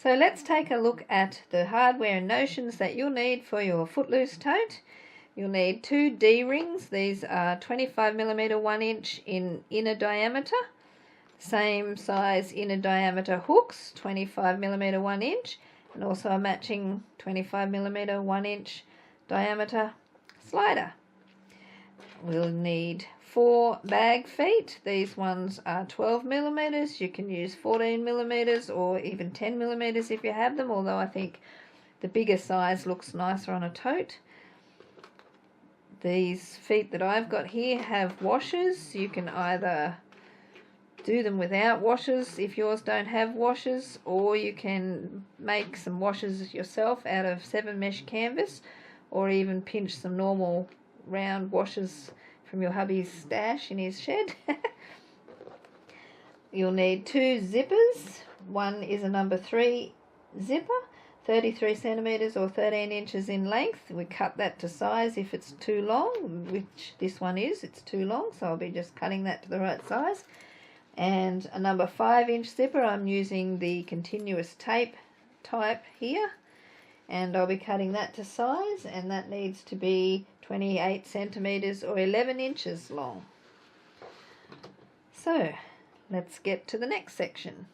So let's take a look at the hardware and notions that you'll need for your Footloose Tote. You'll need 2 D-rings. These are 25mm 1" in inner diameter. Same size inner diameter hooks, 25mm 1", and also a matching 25mm 1" diameter slider. We'll need 4 bag feet. These ones are 12mm. You can use 14mm or even 10mm if you have them, although I think the bigger size looks nicer on a tote. These feet that I've got here have washers. You can either do them without washers if yours don't have washers, or you can make some washers yourself out of 7 mesh canvas, or even pinch some normal round washers from your hubby's stash in his shed. You'll need 2 zippers. One is a number 3 zipper, 33cm or 13 inches in length. We cut that to size if it's too long, which this one is. It's too long, so I'll be just cutting that to the right size. And a number 5" zipper. I'm using the continuous tape type here, and I'll be cutting that to size, and that needs to be 28cm or 11 inches long. So let's get to the next section.